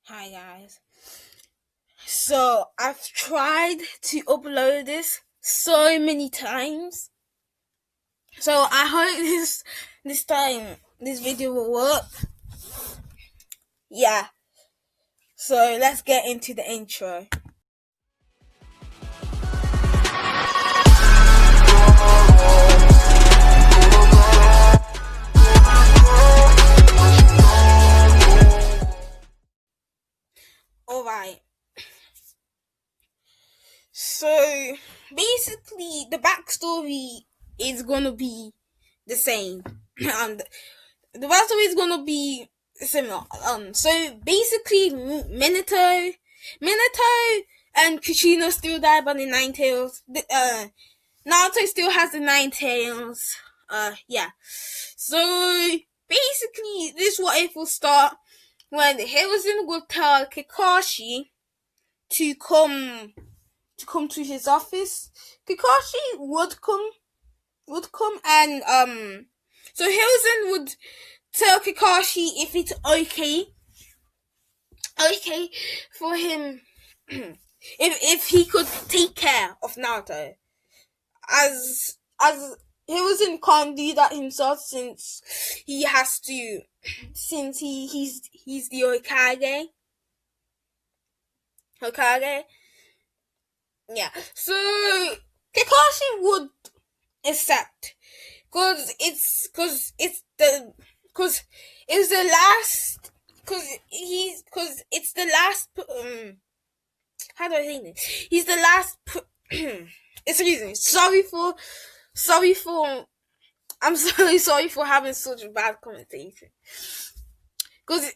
Hi guys. So I've tried to upload this so many times. So I hope this time this video will work. Yeah. So let's get into the intro. Alright. So basically the backstory is gonna be the same. um the backstory is gonna be similar. So basically Minato and Kushina still die by the Nine Tails. Naruto still has the Nine Tails. Yeah. So basically, this what if will start when Hiruzen will tell Kakashi to come to his office. Kakashi would come and so Hiruzen would tell Kakashi if it's okay for him if he could take care of Naruto as Hiruzen can't do that himself since he has to since he's the Hokage. Yeah. So Kakashi would accept cause it's the last cause it's the last how do I say this? He's the last excuse me. Sorry for I'm sorry for having such a bad connotation. Cause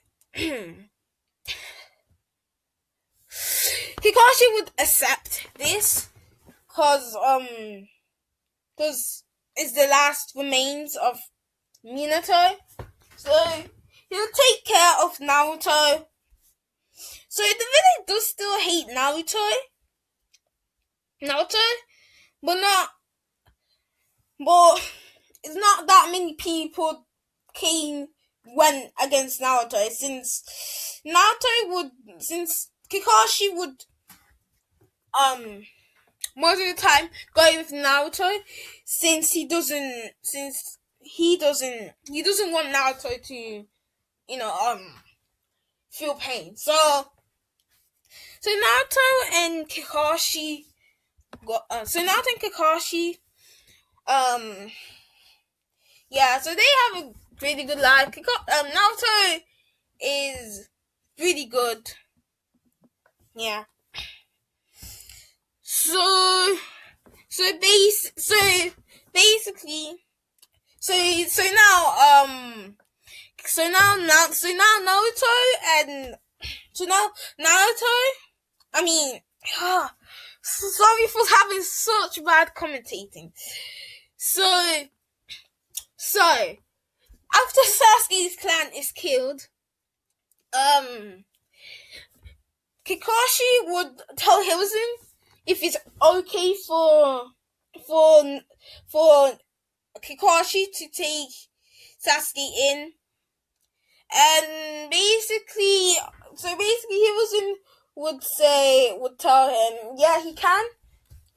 Hikashi would accept this cause it's the last remains of Minato. So he'll take care of Naruto. So the villain does still hate Naruto, but not but it's not that many people went against Naruto since Kakashi would most of the time go with Naruto since he doesn't want Naruto to feel pain. So Naruto and Kakashi um yeah, so they have a really good life. Naruto is really good. Yeah. So basically so now Naruto I mean sorry for having such bad commentating. So after Sasuke's clan is killed, Kakashi would tell Hiruzen if it's okay for for Kakashi to take Sasuke in, and basically Hiruzen would tell him, yeah, he can.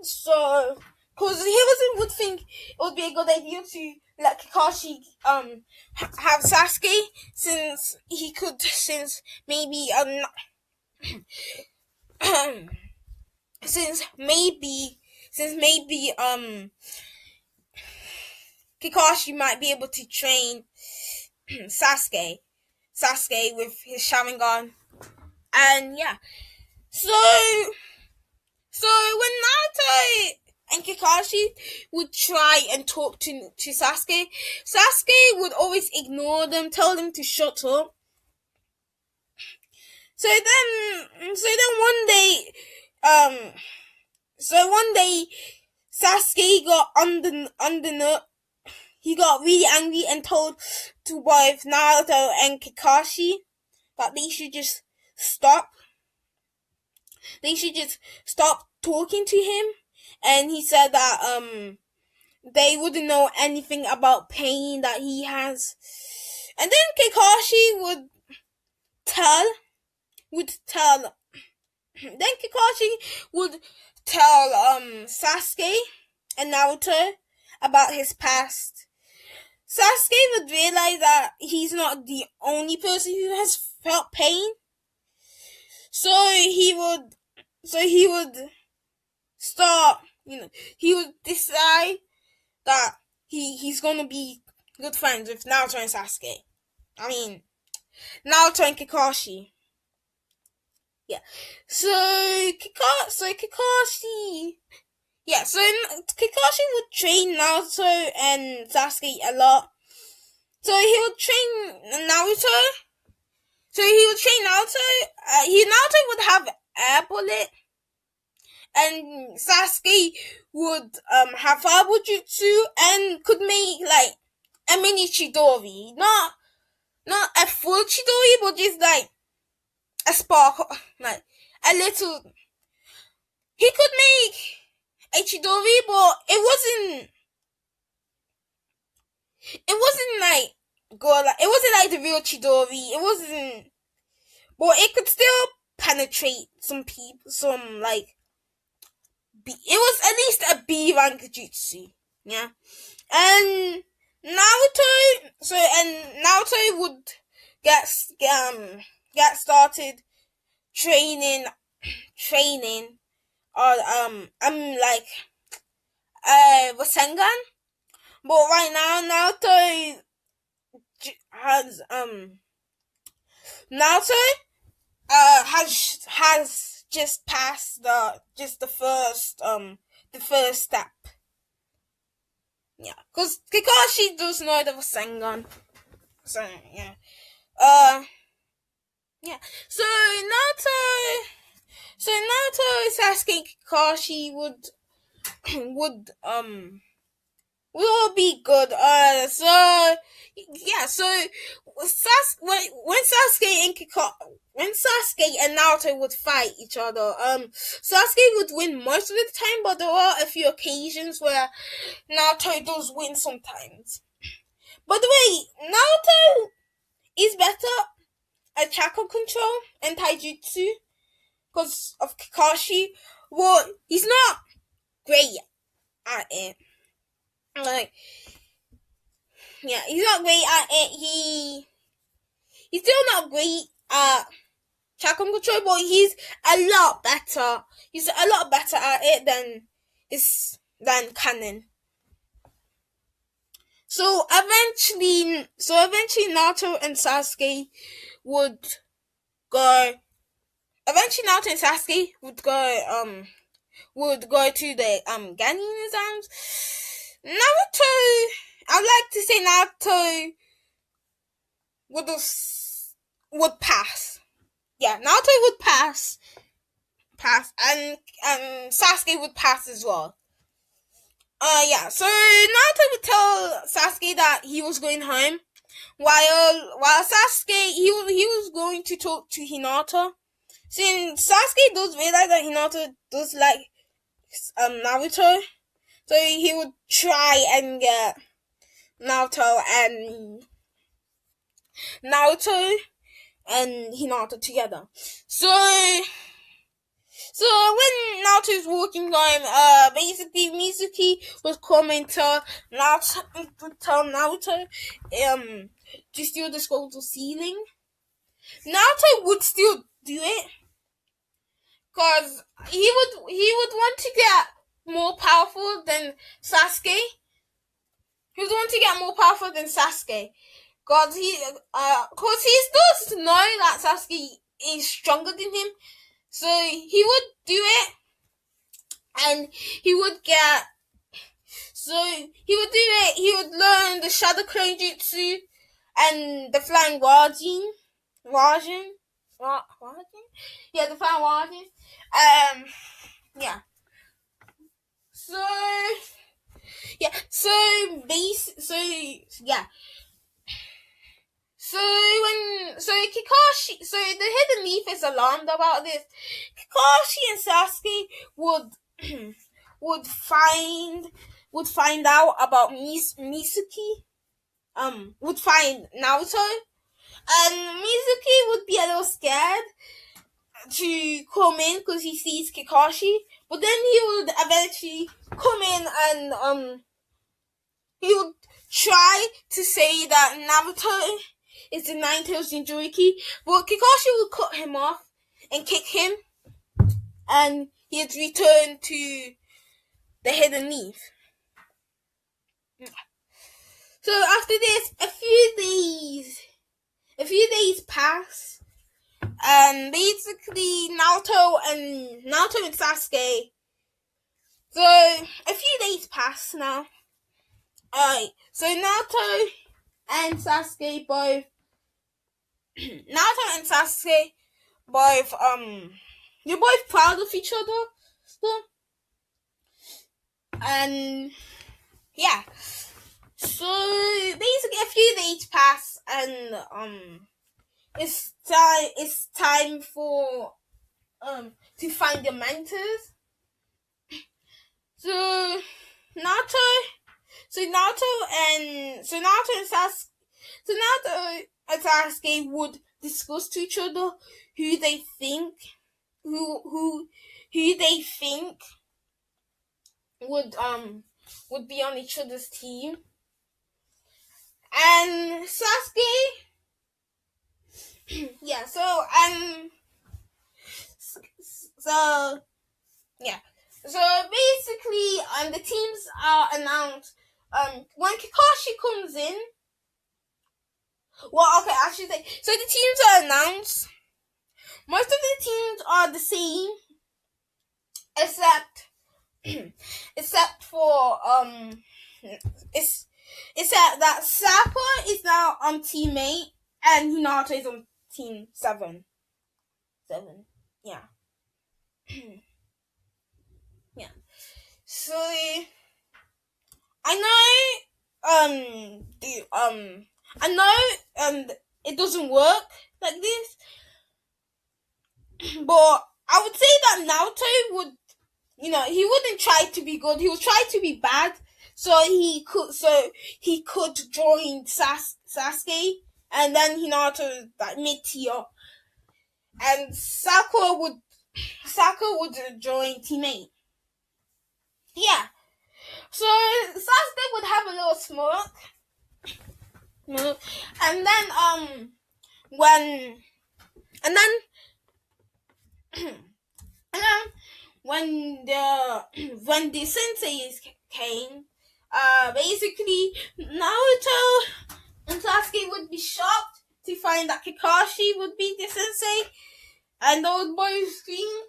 So, because Hiruzen would think it would be a good idea to let Kakashi have Sasuke since maybe since maybe Kakashi might be able to train Sasuke with his Sharingan, and yeah. So when Naruto and Kakashi would try and talk to Sasuke would always ignore them, tell them to shut up. So then one day Sasuke got he got really angry and told to both Naruto and Kakashi that they should just stop talking to him, and he said that they wouldn't know anything about pain that he has. And then Kakashi would tell would tell then Kakashi would tell Sasuke and Naruto about his past. Sasuke would realize that he's not the only person who has felt pain. So he would start, he would decide that he's gonna be good friends with Naruto and Sasuke. I mean, Naruto and Kakashi. Yeah. So Kakashi. Yeah. So Kakashi would train Naruto and Sasuke a lot. So he would train Naruto. So he would train Naruto. Naruto would have air bullet, and Sasuke would have fireball jutsu and could make like a mini Chidori, not a full Chidori, but just like a spark, like a little. He could make a Chidori, but it wasn't like good. Like, it wasn't like the real Chidori. It wasn't, but it could still penetrate some people. Some like B. It was at least a B rank jutsu. Yeah, and Naruto would get started training or like Rasengan. But right now has Naruto has just passed the first step. Yeah, because Kakashi does know the Rasengan. So yeah. Yeah. So Naruto, Sasuke, and Kakashi would will all be good. So yeah. So when Sasuke and Naruto would fight each other, Sasuke would win most of the time, but there are a few occasions where Naruto does win sometimes. By the way, Naruto is better at chakra control and taijutsu because of Kakashi. Well, he's not great at it. Like, yeah, he's not great at it. He's still not great at chakra control, but he's a lot better. He's a lot better at it than Kanon. So eventually Naruto and Sasuke would go. Eventually, Naruto and Sasuke would go to the Ganin exams. Naruto, I'd like to say Naruto would pass. Yeah, Naruto would pass, and Sasuke would pass as well. Yeah. So Naruto would tell Sasuke that he was going home, while Sasuke he was going to talk to Hinata. Since Sasuke does realize that Hinata does like Naruto, so he would try and get Naruto and Hinata together. So when Naruto is walking home, basically Mizuki was coming to Naruto, to steal the scroll ceiling. Naruto would still do it, cause he would want to get more powerful than Sasuke. He would want to get more powerful than Sasuke, cause he does know that Sasuke is stronger than him. So he would do it, and he would get. So he would do it. He would learn the Shadow Clone Jutsu and the Flying Wajin. Yeah, the Flying Wajin. Yeah. So yeah. So yeah. Kakashi, so the Hidden Leaf is alarmed about this. Kakashi and Sasuke would find out about Mizuki. Would find Naruto, and Mizuki would be a little scared, to come in because he sees Kakashi, but then he would eventually come in and he would try to say that Naruto is the Nine Tails Jinchuriki, but Kakashi would cut him off and kick him, and he'd return to the hidden leaf. So after this, a few days pass, and basically Naruto and Sasuke. So a few days pass now. Alright, so Naruto and Sasuke both they're both proud of each other still. And yeah. So basically a few days pass, and it's time for to find the mentors. So Naruto and Sasuke would discuss to each other who they think would be on each other's team. And Sasuke yeah, so basically the teams are announced when Kakashi comes in. Well, okay, I should say, so the teams are announced. Most of the teams are the same, except for except that Sakura is now on team 8 and Hinata is on team 7. Yeah. Yeah. So it doesn't work like this, but I would say that Naruto would, he wouldn't try to be good. He would try to be bad, so he could join Sasuke, and then Hinata like mid-tier, and Sakura would join Team 8. Yeah. So Sasuke would have a little smirk, and then when the senseis came, basically Naruto and Sasuke would be shocked to find that Kakashi would be the sensei, and they would both scream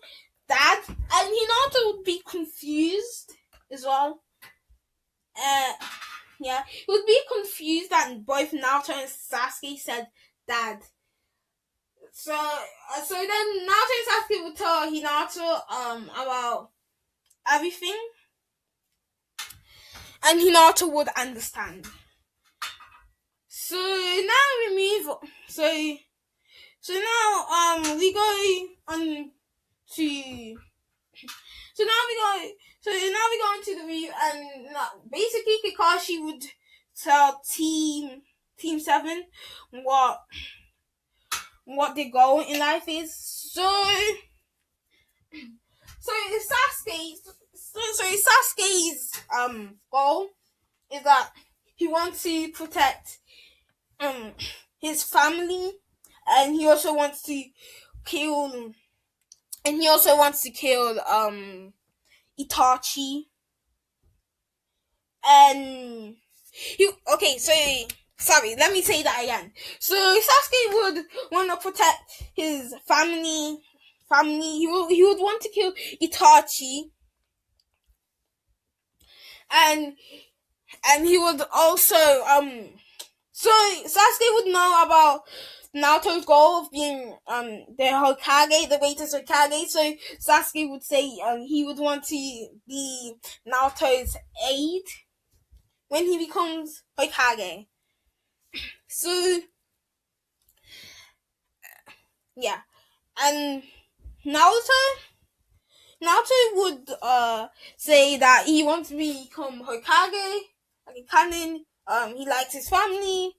"Dad!" and Hinata would be confused as well. Yeah, he would be confused that both Naruto and Sasuke said "Dad." So then Naruto and Sasuke would tell Hinata about everything, and Hinata would understand. So now we move. So now we go on to. So now we go into the review, and basically Kakashi would tell Team 7 what their goal in life is. So Sasuke's goal is that he wants to protect his family, and he also wants to kill Itachi. And let me say that again. So Sasuke would want to protect his family. He would want to kill Itachi, and he would also so Sasuke would know about Naruto's goal of being the Hokage, the greatest Hokage. So Sasuke would say he would want to be Naruto's aide when he becomes Hokage. So yeah, and Naruto would say that he wants to become Hokage, like a canon. He likes his family,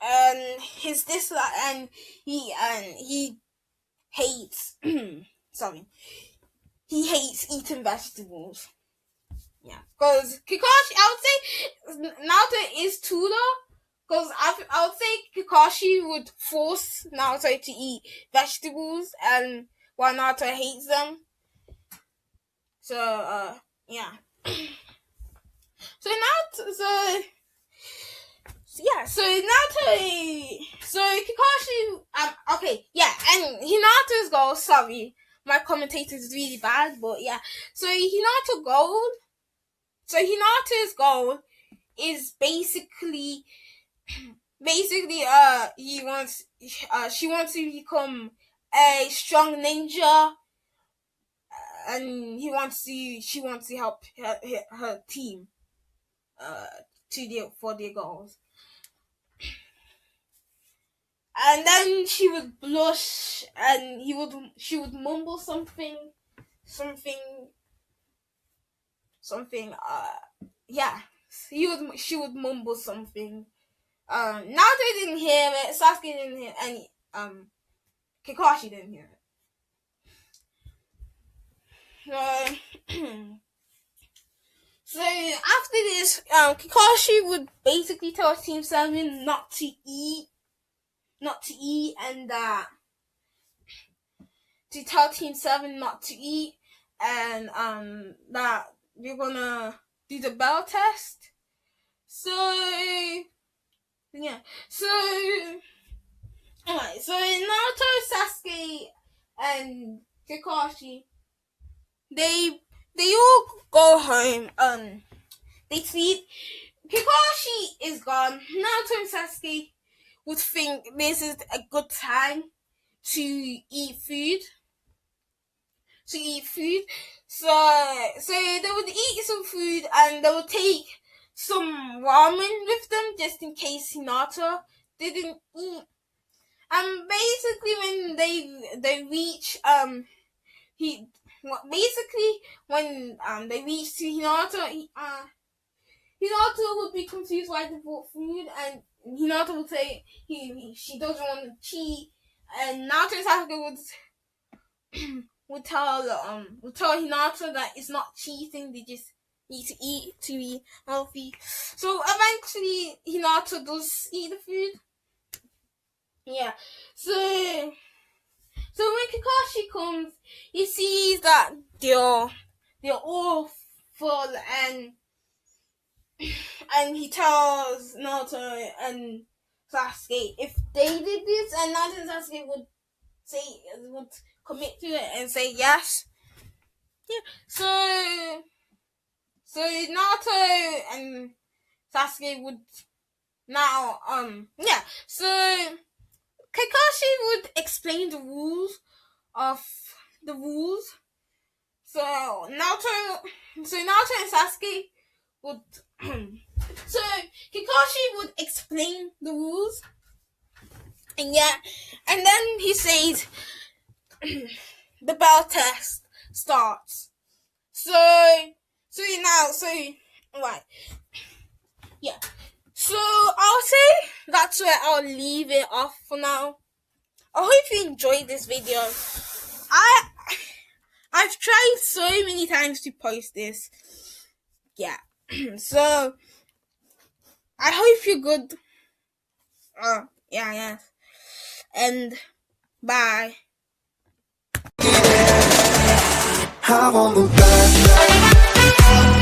and his dislike, and he hates sorry, he hates eating vegetables. Yeah, because Kakashi, I would say Naruto is too though. Because I would say Kakashi would force Naruto to eat vegetables, and while Naruto hates them. So yeah. So Naruto, so Kakashi, okay, yeah, and Hinato's goal. Sorry, my commentator is really bad, but yeah. So Hinato's goal is basically she wants to become a strong ninja, and she wants to help her team for their goals. And then she would blush, and she would mumble something. Yeah, she would mumble something. Naruto didn't hear it, Sasuke didn't hear it, and Kakashi didn't hear it. So after this, Kakashi would basically tell Team 7 not to eat, and to tell Team 7 not to eat, and that we're gonna do the bell test. So yeah, so alright, so Naruto, Sasuke, and Kakashi, they all go home. They sleep. Kakashi is gone. Naruto and Sasuke would think this is a good time to eat food. So they would eat some food, and they would take some ramen with them just in case Hinata didn't eat. And basically, when they reach when they reach to Hinata, Hinata would be confused why they bought food, and Hinata would say she doesn't want to cheat, and Naruto and Sasuke would tell Hinata that it's not cheating; they just need to eat to be healthy. So eventually, Hinata does eat the food. Yeah. So when Kakashi comes, he sees that they're all full, and he tells Naruto and Sasuke if they did this, and Naruto and Sasuke would commit to it and say yes. Yeah. So Naruto and Sasuke would now yeah. So Kakashi would explain the rules. So Naruto and Sasuke would so Kakashi would explain the rules, and then he says the bell test starts. So right, yeah. So I'll say that's where I'll leave it off for now. I hope you enjoyed this video. I've tried so many times to post this. Yeah. So I hope you're good. Yeah. And bye. I want the best.